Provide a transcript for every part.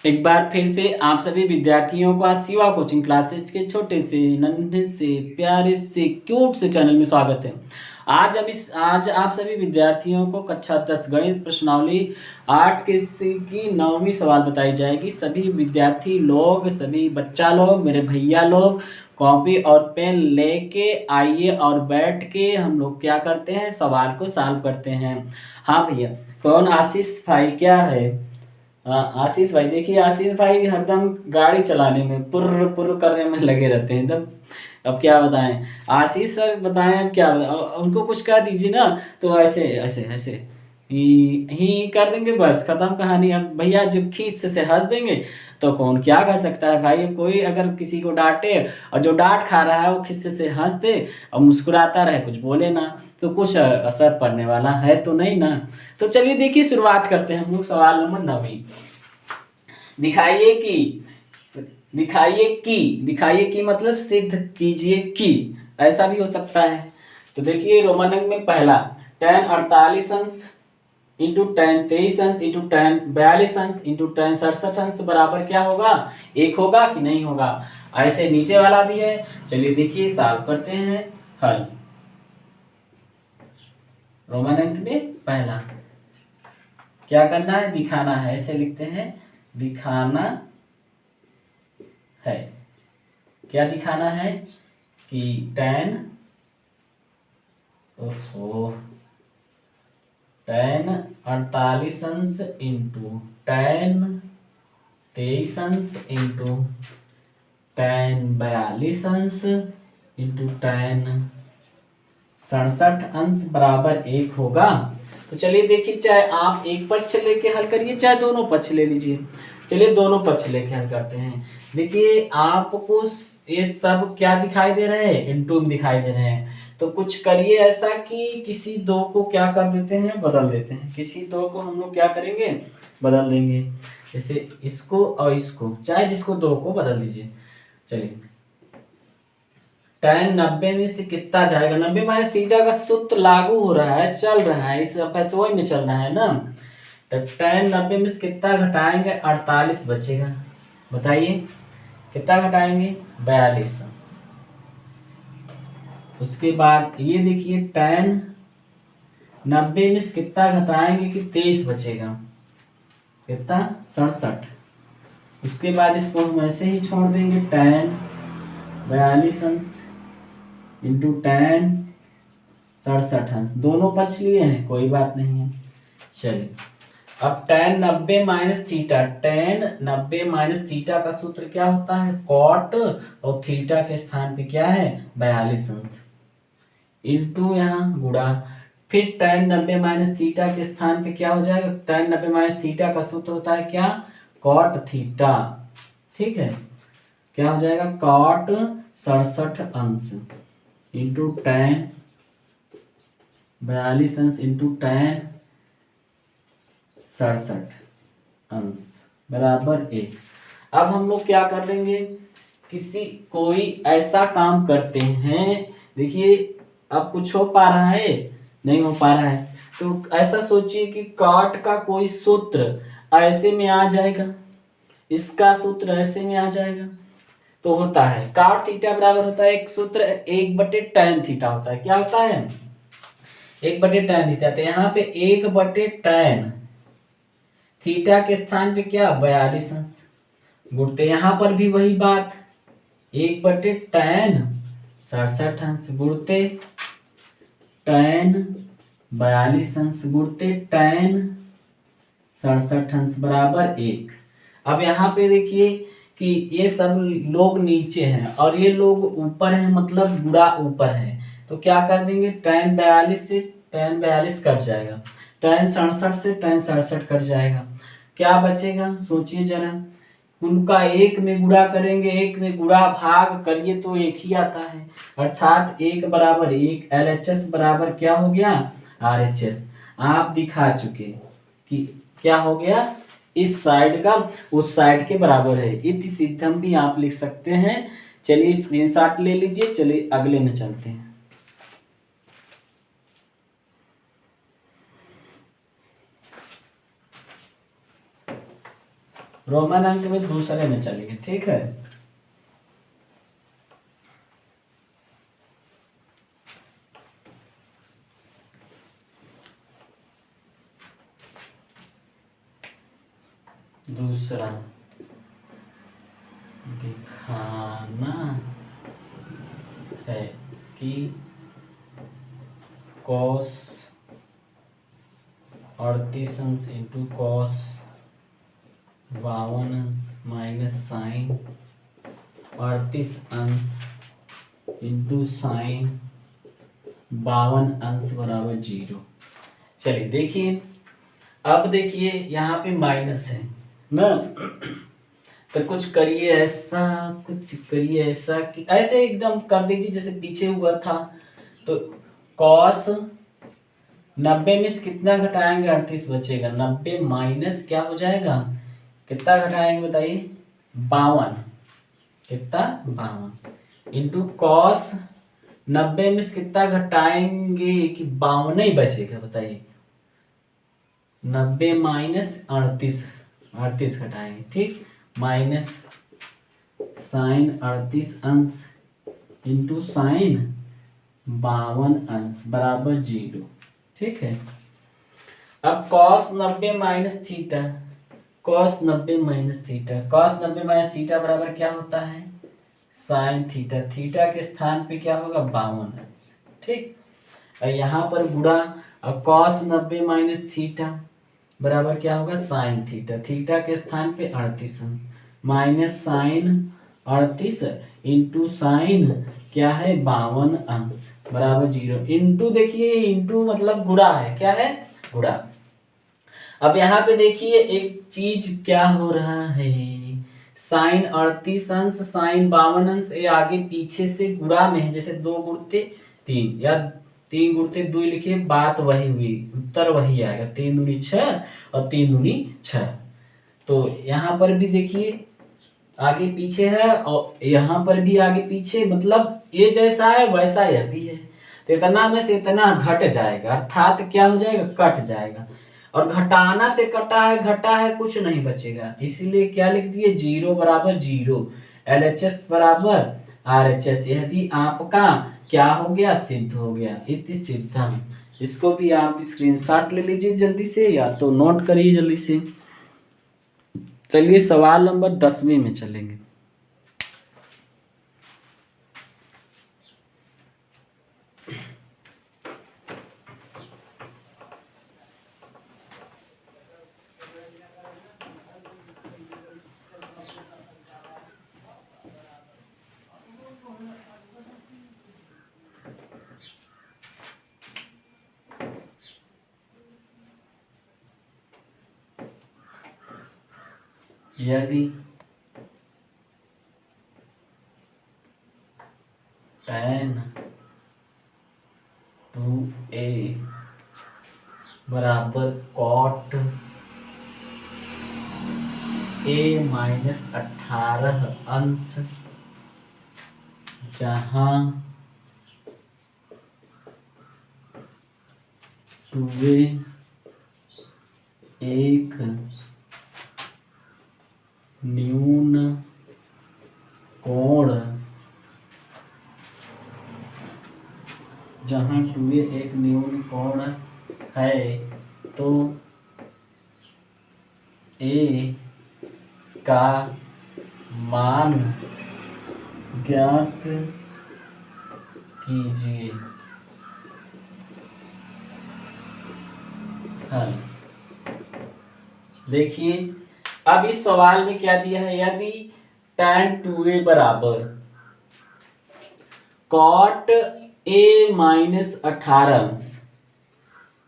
एक बार फिर से आप सभी विद्यार्थियों का शिवा कोचिंग क्लासेज के छोटे से नन्हे से प्यारे से क्यूट से चैनल में स्वागत है। आज आप सभी विद्यार्थियों को कक्षा 10 गणित प्रश्नावली 8 की 9वीं सवाल बताई जाएगी। सभी विद्यार्थी लोग, सभी बच्चा लोग, मेरे भैया लोग कॉपी और पेन लेके आइए और बैठ के हम लोग क्या करते हैं, सवाल को सॉल्व करते हैं। हाँ भैया, कौन? आशीष भाई क्या है? हाँ आशीष भाई, देखिए आशीष भाई हरदम गाड़ी चलाने में पुर्र पुर्र करने में लगे रहते हैं एकदम। अब क्या बताएं आशीष सर, बताएं अब क्या बताएं। उनको कुछ कह दीजिए ना तो ऐसे ऐसे ऐसे ही कर देंगे, बस खत्म कहानी। अब भैया जब खीस से हंस देंगे तो कौन क्या कर सकता है भाई। कोई अगर किसी को डांटे और जो डांट खा रहा है वो खिस्से से हंस दे और मुस्कुराता रहे, कुछ बोले ना, तो कुछ असर पड़ने वाला है तो नहीं ना। तो चलिए देखिए, शुरुआत करते हैं हम लोग सवाल नंबर 9। दिखाइए कि दिखाइए कि मतलब सिद्ध कीजिए कि, ऐसा भी हो सकता है। तो देखिए रोमन अंक में पहला tan 48 अंश इंटू tan 23 अंश इंटू tan 42 अंश इंटू tan 67 अंश बराबर क्या होगा? 1 होगा कि नहीं होगा? ऐसे नीचे वाला भी है। चलिए देखिए सॉल्व करते हैं। हल रोमन अंक में पहला क्या करना है? दिखाना है। ऐसे लिखते हैं, दिखाना है। क्या दिखाना है कि tan ओफो tan 48 अंश इंटू tan 23 अंश इंटू tan 42 अंश इंटू tan 67 अंश बराबर 1 होगा। तो चलिए देखिए, चाहे आप एक पक्ष लेके हल करिए चाहे दोनों पक्ष ले लीजिए। चलिए दोनों पक्ष लेके हल करते हैं। देखिए आपको ये सब क्या दिखाई दे रहे हैं? इनटू में दिखाई दे रहे हैं। तो कुछ करिए ऐसा कि किसी दो को क्या कर देते हैं, बदल देते हैं। किसी दो को हम लोग क्या करेंगे, बदल देंगे। जैसे इसको और इसको, चाहे जिसको दो को बदल दीजिए। चलिए tan 90 में से कितना जाएगा? 90 माइनस थीटा का सूत्र लागू हो रहा है, चल रहा है, इस पैसों में चल रहा है ना। तो tan 90 में से कितना घटाएंगे? 48 बचेगा। बताइए कितना घटाएंगे? 42। उसके बाद ये देखिए tan 90 में से कितना घटाएंगे कि 23 बचेगा। कितना? 67। उसके बाद इसको हम ऐसे ही छोड़ देंगे, tan 42 अंश इंटू tan 67 अंश। दोनों पक्ष लिए हैं, कोई बात नहीं है। चलिए अब tan 90 minus theta, tan 90 minus theta का सूत्र क्या होता है? कॉट, और थीटा के स्थान पे क्या है? 42 अंश इंटू यहाँ गुणा। फिर tan 90 माइनस थीटा के स्थान पे क्या हो जाएगा? tan 90 माइनस थीटा का सूत्र होता है क्या? Cot theta. ठीक है, क्या हो जाएगा? कॉट 67 अंश इंटू tan 42 अंश इंटू tan 67 अंश बराबर 1। अब हम लोग क्या कर लेंगे, कोई ऐसा काम करते हैं। देखिए अब कुछ हो पा रहा है? नहीं हो पा रहा है। तो ऐसा सोचिए कि कॉट का कोई सूत्र ऐसे में आ जाएगा, इसका सूत्र ऐसे में आ जाएगा। तो होता है कॉट थीटा बराबर होता है, एक सूत्र 1/tan थीटा होता है। क्या होता है? 1/tan theta. तो यहाँ पे 1/tan थीटा के स्थान पे क्या? 42 अंश गुणते, यहाँ पर भी वही बात, 1/tan 67 अंश गुणते tan 42 अंश गुणते tan 67 अंश बराबर 1। अब यहाँ पे देखिए कि ये सब लोग नीचे हैं और ये लोग ऊपर हैं, मतलब गुणा ऊपर है। तो क्या कर देंगे, tan 42 से tan 42 कट जाएगा, tan 67 से tan 67 कट जाएगा। क्या बचेगा? सोचिए जरा। उनका एक में गुणा करेंगे, एक में गुणा भाग करिए तो एक ही आता है, अर्थात 1 बराबर 1। LHS बराबर क्या हो गया? RHS। आप दिखा चुके कि क्या हो गया, इस साइड का उस साइड के बराबर है। इति सिद्धम भी आप लिख सकते हैं। चलिए स्क्रीनशॉट ले लीजिए। चलिए अगले में चलते हैं। रोमन अंक में दूसरे में चलेंगे, ठीक है। दूसरा दिखाना है कि cos 38 अंश इंटू cos 52 अंश माइनस साइन 38 अंश इंटू साइन 52 अंश बराबर 0। चलिए देखिए, अब देखिए यहाँ पे माइनस है ना, तो कुछ करिए ऐसा कि ऐसे एकदम कर दीजिए जैसे पीछे हुआ था। तो cos 90 में से कितना घटाएंगे, 38 बचेगा। 90 माइनस क्या हो जाएगा, कितना घटाएंगे बताइए, 52, कितना 52 इंटू cos 90 में से कितना घटाएंगे कि 52 ही बचेगा, बताइए। 90 माइनस 38 घटाएंगे, ठीक, माइनस साइन 38 अंश इंटू साइन 52 अंश बराबर 0, ठीक है। अब cos 90 minus theta, cos 90 minus theta बराबर क्या होता है, साइन थीटा। थीटा के स्थान पे क्या होगा, 52 अंश, ठीक। और यहाँ पर गुणा, अब cos 90 माइनस थीटा बराबर क्या होगा, साइन थीटा। थीटा के स्थान पे 38 अंश माइनस साइन 38 इंटू साइन क्या है, 52 अंश बराबर 0। इंटू देखिए, इंटू मतलब गुणा है, क्या है, गुणा। अब यहाँ पे देखिए एक चीज क्या हो रहा है, साइन 38 अंश साइन 52 अंश, ये आगे पीछे से गुणा में है, जैसे 2 गुणते 3 या 3 गुणते 2 लिखिए, बात वही हुई, उत्तर वही आएगा। 3 दूनी 6 और 3 दूनी 6। तो यहाँ पर भी देखिए आगे पीछे है और यहाँ पर भी आगे पीछे, मतलब ये जैसा है वैसा यह भी है। तो इतना में से इतना घट जाएगा, अर्थात क्या हो जाएगा, कट जाएगा। और घटाना से कटा है, घटा है, कुछ नहीं बचेगा, इसीलिए क्या लिख दिए, 0 बराबर 0, LHS बराबर RHS। यह भी आपका क्या हो गया, सिद्ध हो गया, इति सिद्धम। इसको भी आप स्क्रीनशॉट ले लीजिए जल्दी से, या तो नोट करिए जल्दी से। चलिए सवाल नंबर 10वें में चलेंगे। यदि tan 2a बराबर cot a माइनस 18 अंश, जहां 2a एक न्यून कोण, जहां 2a एक न्यून कोण है, तो a का मान ज्ञात कीजिए। हाँ देखिए, अब इस सवाल में क्या दिया है, यदि tan 2a बराबर cot a माइनस 18 अंश,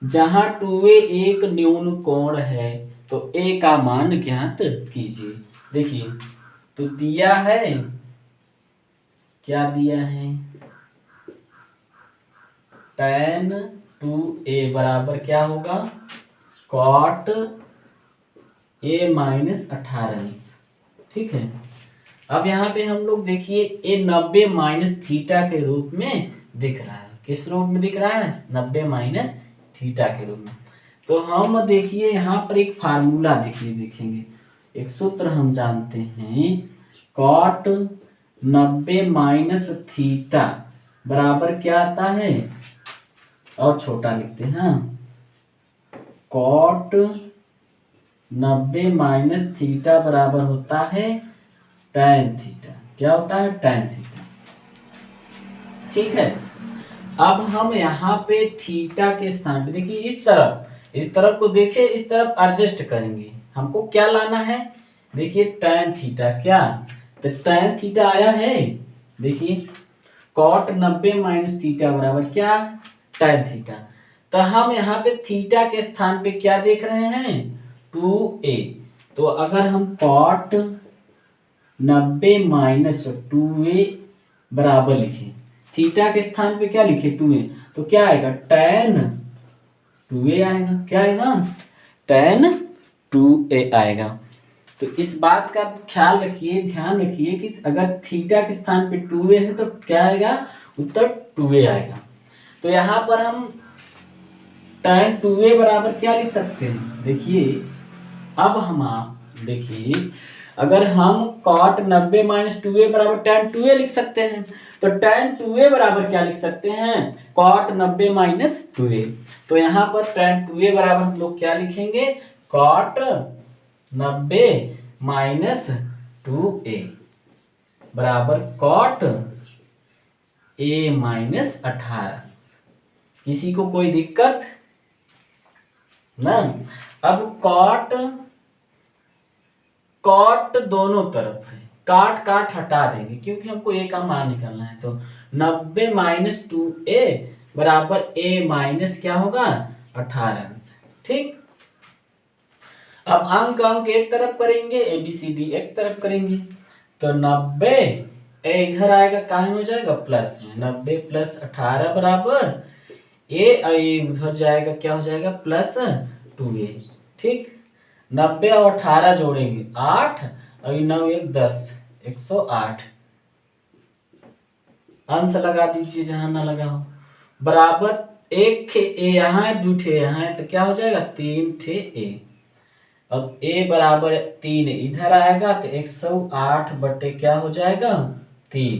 जहां 2a एक न्यून कोण है, तो a का मान ज्ञात कीजिए। देखिए तो दिया है, क्या दिया है, tan 2a बराबर क्या होगा, cot a माइनस 18 अंश, ठीक है। अब यहाँ पे हम लोग देखिए a 90 माइनस थीटा के रूप में दिख रहा है। किस रूप में दिख रहा है, 90 माइनस थीटा के रूप में। तो हम देखिए यहाँ पर एक फार्मूला देखिए देखेंगे, एक सूत्र हम जानते हैं, कॉट 90 माइनस थीटा बराबर क्या आता है, और छोटा लिखते हैं, कॉट 90 माइनस थीटा बराबर होता है tan थीटा। क्या होता है, tan थीटा। ठीक है, अब हम यहाँ पे थीटा के स्थान पे देखिए, इस तरफ को देखिए, इस तरफ एडजस्ट करेंगे। हमको क्या लाना है, देखिए tan थीटा, क्या तो tan थीटा आया है, देखिए कॉट 90 माइनस थीटा बराबर क्या, tan थीटा। तो हम यहाँ पे थीटा के स्थान पे क्या देख रहे हैं, 2a। तो अगर हम कॉट 90 माइनस 2a बराबर लिखें, थीटा के स्थान पे क्या लिखे, 2a, तो क्या आएगा, tan 2a आएगा। क्या आएगा, tan 2a आएगा। तो इस बात का ख्याल रखिए, ध्यान रखिए कि अगर थीटा के स्थान पे 2a है तो क्या आएगा, उत्तर 2a आएगा। तो यहाँ पर हम tan 2a बराबर क्या लिख सकते हैं, देखिए अब हम देखिए, अगर हम cot 90 माइनस 2a बराबर tan 2a लिख सकते हैं, तो tan 2a बराबर क्या लिख सकते हैं, cot 90 माइनस 2a। तो यहाँ पर tan 2a बराबर हम लोग क्या लिखेंगे, cot 90 माइनस 2a बराबर cot a माइनस 18। किसी को कोई दिक्कत ना। अब कॉट दोनों तरफ है, काट हटा देंगे क्योंकि हमको a का मान निकालना है। तो 90 माइनस 2a बराबर a माइनस क्या होगा, 18। ठीक, अब अंक एक तरफ करेंगे, ABCD एक तरफ करेंगे, तो 90 इधर आएगा, कहाँ में हो जाएगा, प्लस में, 90 प्लस 18 बराबर a उधर जाएगा, क्या हो जाएगा, प्लस 2a। ठीक, 90 और 18 जोड़ेंगे 8 और 9 1 10, 108। अंश लगा दीजिए जहां ना लगा हो, बराबर एक ए यहाँ है, 2 ठे यहाँ है, तो क्या हो जाएगा, 3 ठे a। अब a बराबर 3 इधर आएगा, तो 108 बटे क्या हो जाएगा, 3।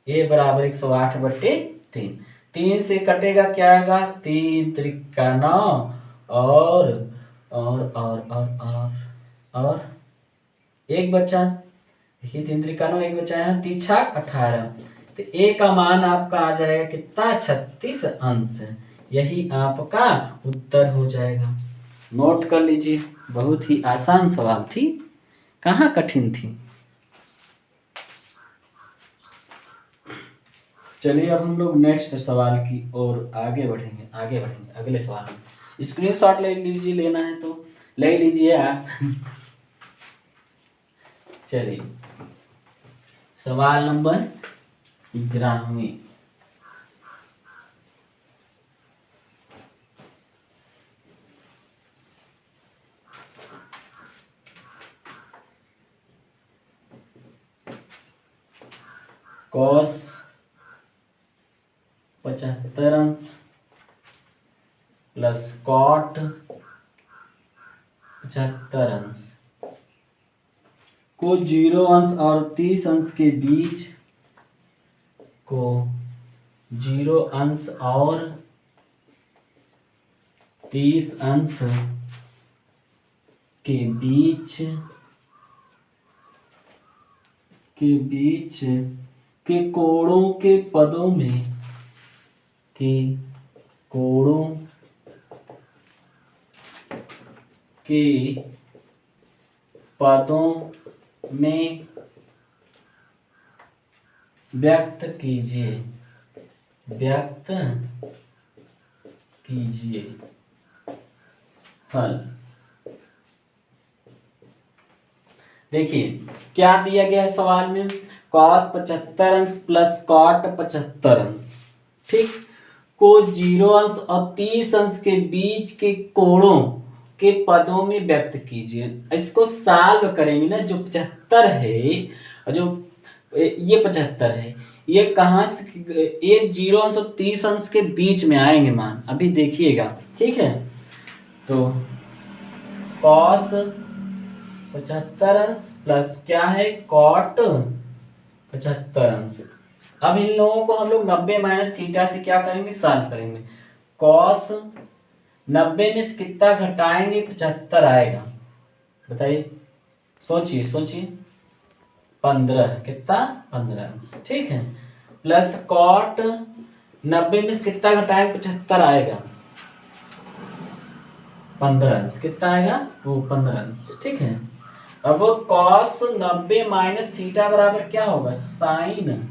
a बराबर 108 बटे 3। 3 से कटेगा, क्या आएगा, 3 त्रिका 9 और एक बचा, देखिए 3 त्रिका 9, एक बचा है, 3 छाक 18। तो a का मान आपका आ जाएगा कितना, 36 अंश। यही आपका उत्तर हो जाएगा। नोट कर लीजिए, बहुत ही आसान सवाल थी, कहाँ कठिन थी। चलिए अब हम लोग नेक्स्ट सवाल की ओर आगे बढ़ेंगे अगले सवाल में। स्क्रीनशॉट ले लीजिए, लेना है तो ले लीजिए आप। चलिए सवाल नंबर 11। कॉस 75 अंश प्लस कॉट 75 अंश को 0 अंश और 30 अंश के बीच को 0 अंश और 30 अंश के बीच के कोणों के पदों में व्यक्त कीजिए हल। देखिए क्या दिया गया है सवाल में, cos 75 अंश प्लस cot 75 अंश, ठीक, को 0 अंश और 30 अंश के बीच के कोणों के पदों में व्यक्त कीजिए। इसको सॉल्व करेंगे ना, जो 75 है और जो ये 75 है, ये कहाँ से, ये 0 अंश और 30 अंश के बीच में आएंगे मान, अभी देखिएगा। ठीक है, तो cos 75 अंश प्लस क्या है कॉट 75 अंश। अब इन लोगों को हम लोग 90 माइनस थीटा से क्या करेंगे सॉल्व करेंगे। कॉस 90 में से कितना घटाएंगे 75 आएगा, बताइए, सोचिए सोचिए, 15, कितना 15 अंश, ठीक है। प्लस कॉट 90 में से कितना घटाएंगे 75 आएगा, 15 अंश, कितना आएगा वो 15 अंश, ठीक है। अब कॉस 90 माइनस थीटा बराबर क्या होगा साइन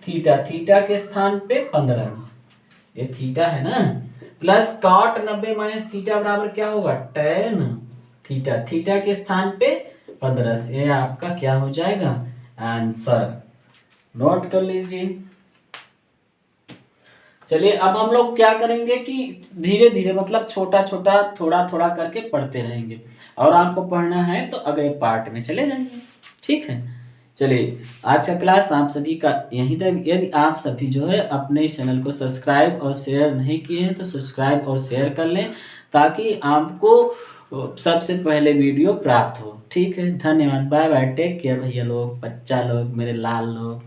थीटा, थीटा के स्थान पे 15 अंश, ये थीटा है ना, प्लस कॉट 90 माइनस थीटा बराबर क्या होगा टेन थीटा, थीटा के स्थान पे 15, ये आपका क्या हो जाएगा आंसर, नोट कर लीजिए। चलिए अब हम लोग क्या करेंगे कि धीरे धीरे मतलब छोटा छोटा थोड़ा थोड़ा करके पढ़ते रहेंगे, और आपको पढ़ना है तो अगले पार्ट में चले जाएंगे, ठीक है। चलिए आज का क्लास आप सभी का यहीं तक। यदि आप सभी जो है अपने चैनल को सब्सक्राइब और शेयर नहीं किए हैं तो सब्सक्राइब और शेयर कर लें, ताकि आपको सबसे पहले वीडियो प्राप्त हो, ठीक है। धन्यवाद, बाय बाय, टेक केयर भैया लोग, बच्चा लोग, मेरे लाल लोग।